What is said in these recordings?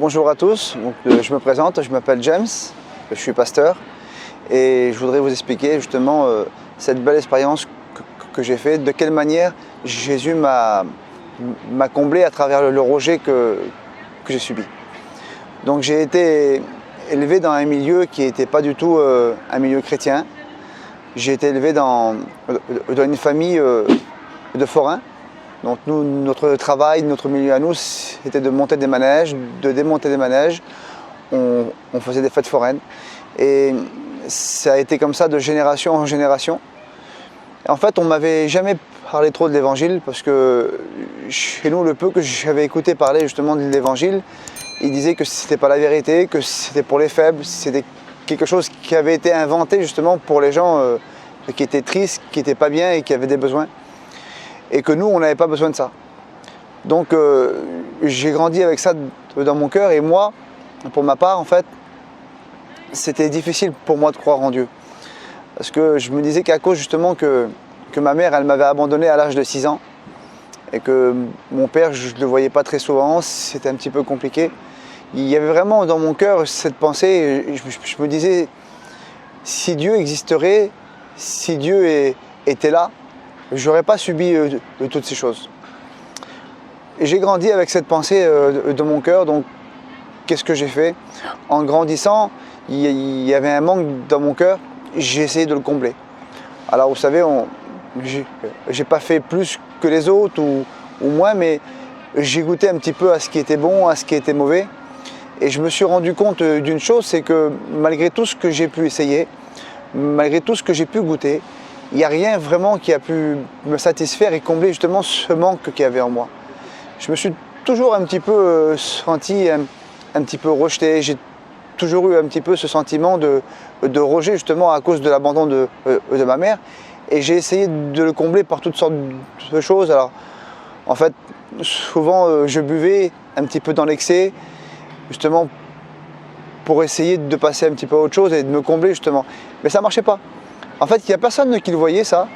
Bonjour à tous, je me présente, je m'appelle James, je suis pasteur et je voudrais vous expliquer justement cette belle expérience que j'ai faite, de quelle manière Jésus m'a comblé à travers le rejet que j'ai subi. Donc j'ai été élevé dans un milieu qui n'était pas du tout un milieu chrétien. J'ai été élevé dans une famille de forains. Donc nous, notre travail, notre milieu à nous, c'était de monter des manèges, de démonter des manèges. On faisait des fêtes foraines. Et ça a été comme ça de génération en génération. Et en fait, on ne m'avait jamais parlé trop de l'évangile parce que chez nous, le peu que j'avais écouté parler justement de l'évangile, il disait que ce n'était pas la vérité, que c'était pour les faibles, c'était quelque chose qui avait été inventé justement pour les gens qui étaient tristes, qui n'étaient pas bien et qui avaient des besoins. Et que nous, on n'avait pas besoin de ça. Donc j'ai grandi avec ça dans mon cœur et moi, pour ma part, en fait, c'était difficile pour moi de croire en Dieu. Parce que je me disais qu'à cause justement que ma mère, elle m'avait abandonné à l'âge de 6 ans et que mon père, je ne le voyais pas très souvent, c'était un petit peu compliqué. Il y avait vraiment dans mon cœur cette pensée, je me disais, si Dieu existerait, si Dieu était là, je n'aurais pas subi de toutes ces choses. Et j'ai grandi avec cette pensée de mon cœur, donc qu'est-ce que j'ai fait? En grandissant, il y avait un manque dans mon cœur, j'ai essayé de le combler. Alors vous savez, j'ai pas fait plus que les autres ou moins, mais j'ai goûté un petit peu à ce qui était bon, à ce qui était mauvais. Et je me suis rendu compte d'une chose, c'est que malgré tout ce que j'ai pu essayer, malgré tout ce que j'ai pu goûter, il n'y a rien vraiment qui a pu me satisfaire et combler justement ce manque qu'il y avait en moi. Je me suis toujours un petit peu senti un petit peu rejeté. J'ai toujours eu un petit peu ce sentiment de rejet justement à cause de l'abandon de ma mère. Et j'ai essayé de le combler par toutes sortes de choses. Alors, en fait, souvent je buvais un petit peu dans l'excès, justement pour essayer de passer un petit peu à autre chose et de me combler justement. Mais ça ne marchait pas. En fait, il n'y a personne qui le voyait ça,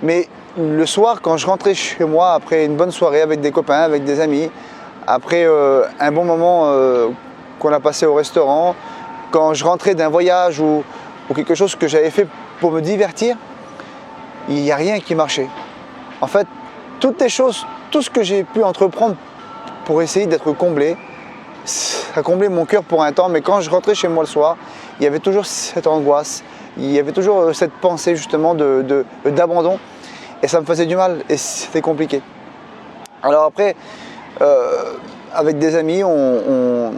mais le soir, quand je rentrais chez moi, après une bonne soirée avec des copains, avec des amis, après un bon moment qu'on a passé au restaurant, quand je rentrais d'un voyage ou quelque chose que j'avais fait pour me divertir, il n'y a rien qui marchait. En fait, toutes les choses, tout ce que j'ai pu entreprendre pour essayer d'être comblé, ça comblait mon cœur pour un temps, mais quand je rentrais chez moi le soir, il y avait toujours cette angoisse, il y avait toujours cette pensée justement d'abandon et ça me faisait du mal et c'était compliqué. Alors après, avec des amis, on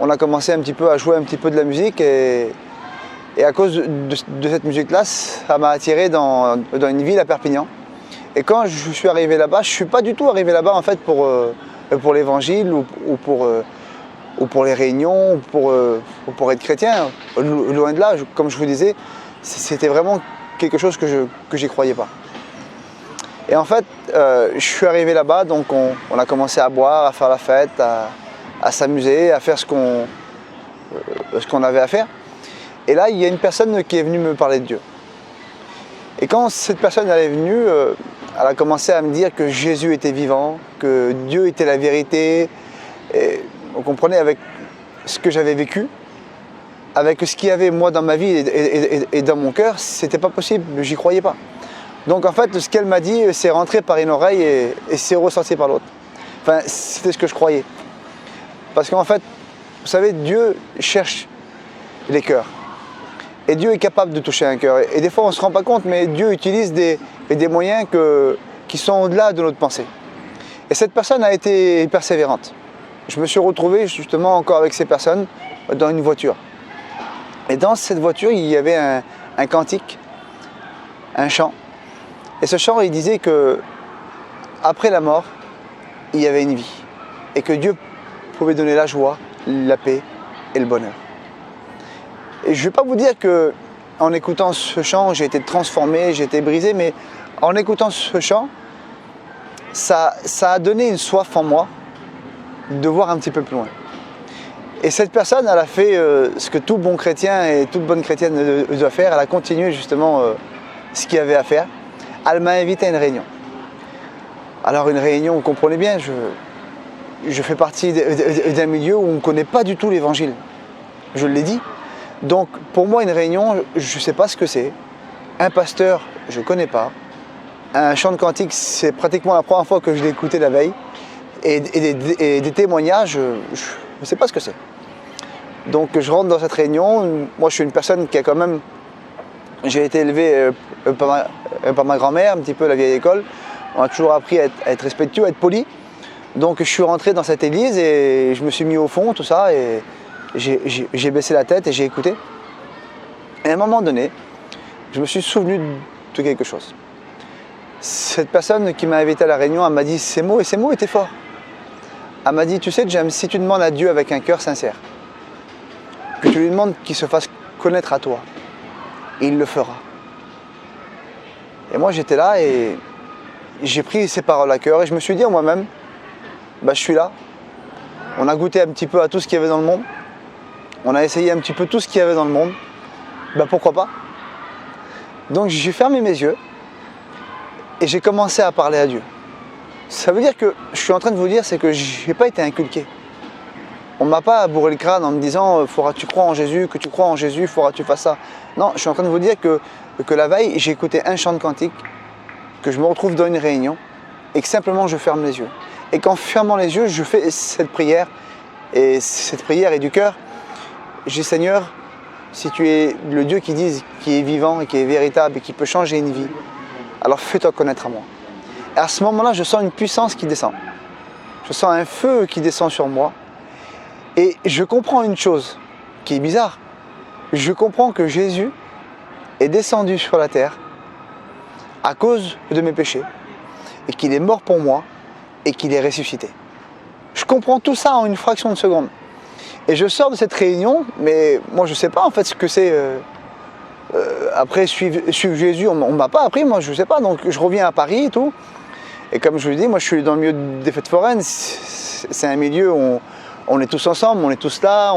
a commencé un petit peu à jouer un petit peu de la musique et à cause de cette musique-là, ça m'a attiré dans une ville à Perpignan. Et quand je suis arrivé là-bas, je ne suis pas du tout arrivé là-bas en fait pour l'évangile ou pour les réunions, ou pour être chrétien. Loin de là, comme je vous disais, c'était vraiment quelque chose que j'y croyais pas. Et en fait, je suis arrivé là-bas, donc on a commencé à boire, à faire la fête, à s'amuser, à faire ce qu'on avait à faire. Et là, il y a une personne qui est venue me parler de Dieu. Et quand cette personne elle est venue, elle a commencé à me dire que Jésus était vivant, que Dieu était la vérité. Et vous comprenez, avec ce que j'avais vécu, avec ce qu'il y avait moi dans ma vie et dans mon cœur, c'était pas possible, j'y croyais pas. Donc en fait, ce qu'elle m'a dit, c'est rentré par une oreille et c'est ressorti par l'autre. Enfin, c'était ce que je croyais. Parce qu'en fait, vous savez, Dieu cherche les cœurs. Et Dieu est capable de toucher un cœur. Et des fois, on ne se rend pas compte, mais Dieu utilise des moyens qui sont au-delà de notre pensée. Et cette personne a été persévérante. Je me suis retrouvé justement encore avec ces personnes dans une voiture. Et dans cette voiture, il y avait un cantique, un chant. Et ce chant, il disait que après la mort, il y avait une vie. Et que Dieu pouvait donner la joie, la paix et le bonheur. Et je ne vais pas vous dire qu'en écoutant ce chant, j'ai été transformé, j'ai été brisé, mais en écoutant ce chant, ça a donné une soif en moi de voir un petit peu plus loin. Et cette personne, elle a fait ce que tout bon chrétien et toute bonne chrétienne doit faire. Elle a continué justement ce qu'il y avait à faire. Elle m'a invité à une réunion. Alors une réunion, vous comprenez bien, je fais partie d'un milieu où on ne connaît pas du tout l'évangile. Je l'ai dit. Donc pour moi, une réunion, je ne sais pas ce que c'est. Un pasteur, je ne connais pas. Un chant de cantique, c'est pratiquement la première fois que je l'ai écouté la veille. Et des témoignages, je ne sais pas ce que c'est. Donc je rentre dans cette réunion. Moi, je suis une personne qui a quand même... J'ai été élevé par ma grand-mère, un petit peu la vieille école. On a toujours appris à être respectueux, à être poli. Donc je suis rentré dans cette église et je me suis mis au fond, tout ça, et j'ai baissé la tête et j'ai écouté. Et à un moment donné, je me suis souvenu de quelque chose. Cette personne qui m'a invité à la réunion, elle m'a dit ces mots, et ces mots étaient forts. Elle m'a dit, tu sais James, si tu demandes à Dieu avec un cœur sincère, que tu lui demandes qu'il se fasse connaître à toi, il le fera. Et moi j'étais là et j'ai pris ces paroles à cœur et je me suis dit à moi-même, bah, je suis là. On a goûté un petit peu à tout ce qu'il y avait dans le monde. On a essayé un petit peu tout ce qu'il y avait dans le monde. Bah, pourquoi pas? Donc j'ai fermé mes yeux et j'ai commencé à parler à Dieu. Ça veut dire que je suis en train de vous dire, c'est que je n'ai pas été inculqué. On ne m'a pas bourré le crâne en me disant faudra que tu crois en Jésus, que tu crois en Jésus, faudra que tu fasses ça. Non, je suis en train de vous dire que la veille, j'ai écouté un chant de cantique, que je me retrouve dans une réunion et que simplement je ferme les yeux. Et qu'en fermant les yeux, je fais cette prière, et cette prière est du cœur. Je dis Seigneur, si tu es le Dieu qui est vivant et qui est véritable et qui peut changer une vie, alors fais-toi connaître à moi. Et à ce moment-là, je sens une puissance qui descend. Je sens un feu qui descend sur moi. Et je comprends une chose qui est bizarre. Je comprends que Jésus est descendu sur la terre à cause de mes péchés et qu'il est mort pour moi et qu'il est ressuscité. Je comprends tout ça en une fraction de seconde. Et je sors de cette réunion, mais moi je ne sais pas en fait ce que c'est. Après suivre Jésus, on ne m'a pas appris, moi je ne sais pas. Donc je reviens à Paris et tout. Et comme je vous le dis, moi je suis dans le milieu des fêtes foraines. C'est un milieu où on est tous ensemble, on est tous là,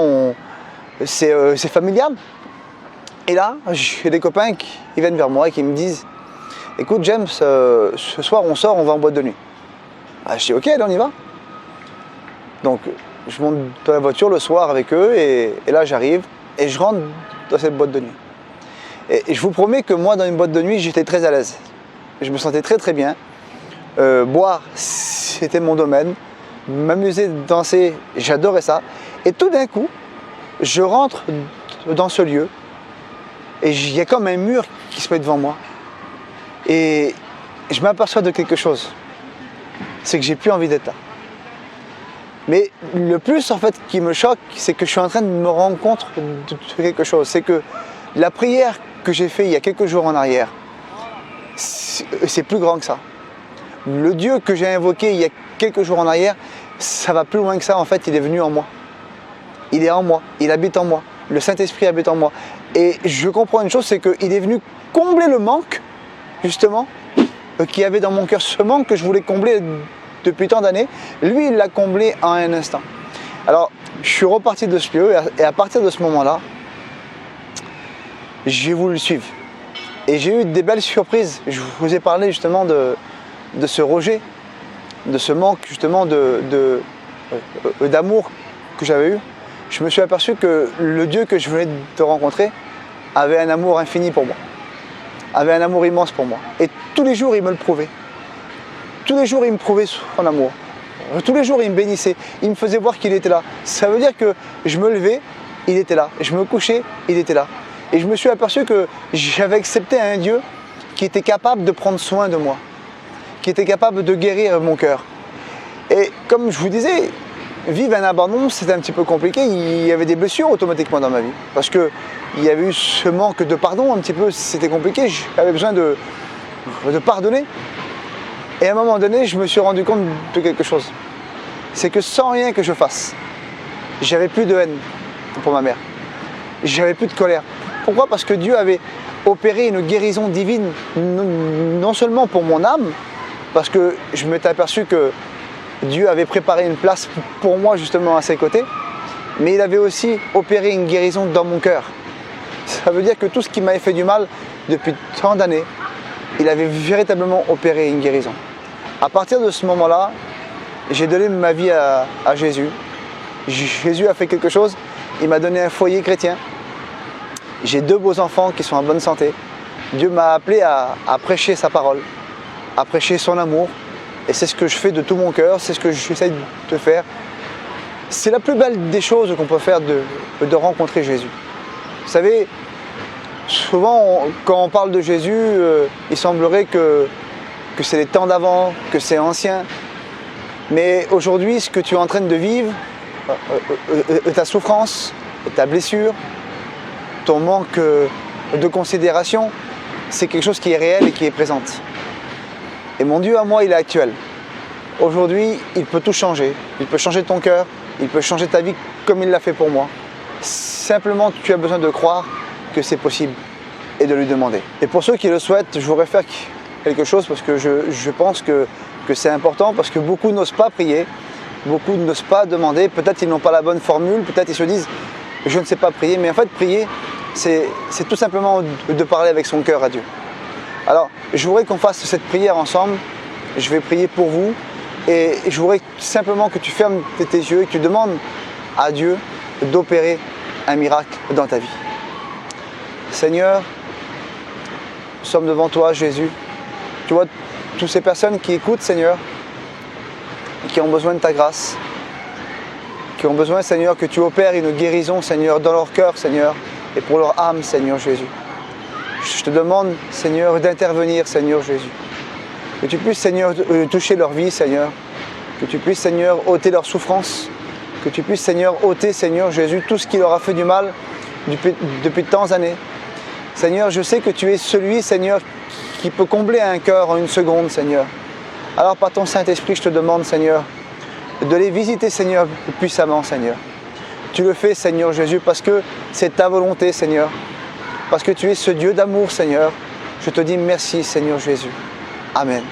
c'est familial. Et là, j'ai des copains qui viennent vers moi et qui me disent « Écoute James, ce soir on sort, on va en boîte de nuit. » Je dis « Ok, allez, on y va. » Donc je monte dans la voiture le soir avec eux et là j'arrive et je rentre dans cette boîte de nuit. Et je vous promets que moi dans une boîte de nuit j'étais très à l'aise. Je me sentais très très bien. Boire c'était mon domaine. M'amuser, danser, j'adorais ça. Et tout d'un coup, je rentre dans ce lieu et il y a comme un mur qui se met devant moi. Et je m'aperçois de quelque chose. C'est que j'ai plus envie d'être là. Mais le plus en fait qui me choque, c'est que je suis en train de me rendre compte de quelque chose. C'est que la prière que j'ai faite il y a quelques jours en arrière, c'est plus grand que ça. Le Dieu que j'ai invoqué il y a quelques jours en arrière, ça va plus loin que ça. En fait, il est venu en moi. Il est en moi, il habite en moi. Le Saint-Esprit habite en moi. Et je comprends une chose, c'est qu'il est venu combler le manque, justement, qu'il y avait dans mon cœur. Ce manque que je voulais combler depuis tant d'années, lui, il l'a comblé en un instant. Alors, je suis reparti de ce lieu et à partir de ce moment-là, j'ai voulu le suivre. Et j'ai eu des belles surprises. Je vous ai parlé justement de ce rejet, de ce manque justement d'amour que j'avais eu. Je me suis aperçu que le Dieu que je venais de rencontrer avait un amour infini pour moi, avait un amour immense pour moi. Et tous les jours, il me le prouvait. Tous les jours, il me prouvait son amour. Tous les jours, il me bénissait. Il me faisait voir qu'il était là. Ça veut dire que je me levais, il était là. Je me couchais, il était là. Et je me suis aperçu que j'avais accepté un Dieu qui était capable de prendre soin de moi, qui était capable de guérir mon cœur. Et comme je vous disais, vivre un abandon, c'était un petit peu compliqué. Il y avait des blessures automatiquement dans ma vie. Parce qu'il y avait eu ce manque de pardon, un petit peu, c'était compliqué. J'avais besoin de pardonner. Et à un moment donné, je me suis rendu compte de quelque chose. C'est que sans rien que je fasse, j'avais plus de haine pour ma mère. J'avais plus de colère. Pourquoi? Parce que Dieu avait opéré une guérison divine, non seulement pour mon âme, parce que je m'étais aperçu que Dieu avait préparé une place pour moi justement à ses côtés, mais il avait aussi opéré une guérison dans mon cœur. Ça veut dire que tout ce qui m'avait fait du mal depuis tant d'années, il avait véritablement opéré une guérison. À partir de ce moment-là, j'ai donné ma vie à Jésus. Jésus a fait quelque chose, il m'a donné un foyer chrétien. J'ai 2 beaux enfants qui sont en bonne santé. Dieu m'a appelé à prêcher sa parole, à prêcher son amour. Et c'est ce que je fais de tout mon cœur, c'est ce que j'essaie de faire. C'est la plus belle des choses qu'on peut faire de rencontrer Jésus. Vous savez, souvent quand on parle de Jésus, il semblerait que c'est les temps d'avant, que c'est ancien. Mais aujourd'hui, ce que tu es en train de vivre, ta souffrance, ta blessure, ton manque de considération, c'est quelque chose qui est réel et qui est présent. Et mon Dieu à moi, il est actuel. Aujourd'hui, il peut tout changer. Il peut changer ton cœur, il peut changer ta vie comme il l'a fait pour moi. Simplement, tu as besoin de croire que c'est possible et de lui demander. Et pour ceux qui le souhaitent, je voudrais faire quelque chose parce que je pense que c'est important, parce que beaucoup n'osent pas prier, beaucoup n'osent pas demander. Peut-être ils n'ont pas la bonne formule, peut-être ils se disent « je ne sais pas prier », mais en fait, prier, c'est tout simplement de parler avec son cœur à Dieu. Alors, je voudrais qu'on fasse cette prière ensemble. Je vais prier pour vous et je voudrais simplement que tu fermes tes yeux et que tu demandes à Dieu d'opérer un miracle dans ta vie. Seigneur, nous sommes devant toi, Jésus. Tu vois toutes ces personnes qui écoutent, Seigneur, qui ont besoin de ta grâce, qui ont besoin, Seigneur, que tu opères une guérison, Seigneur, dans leur cœur, Seigneur, et pour leur âme, Seigneur Jésus. Je te demande, Seigneur, d'intervenir, Seigneur Jésus. Que tu puisses, Seigneur, toucher leur vie, Seigneur. Que tu puisses, Seigneur, ôter leur souffrance. Que tu puisses, Seigneur, ôter, Seigneur Jésus, tout ce qui leur a fait du mal depuis tant d'années. Seigneur, je sais que tu es celui, Seigneur, qui peut combler un cœur en une seconde, Seigneur. Alors, par ton Saint-Esprit, je te demande, Seigneur, de les visiter, Seigneur, puissamment, Seigneur. Tu le fais, Seigneur Jésus, parce que c'est ta volonté, Seigneur. Parce que tu es ce Dieu d'amour, Seigneur. Je te dis merci, Seigneur Jésus. Amen.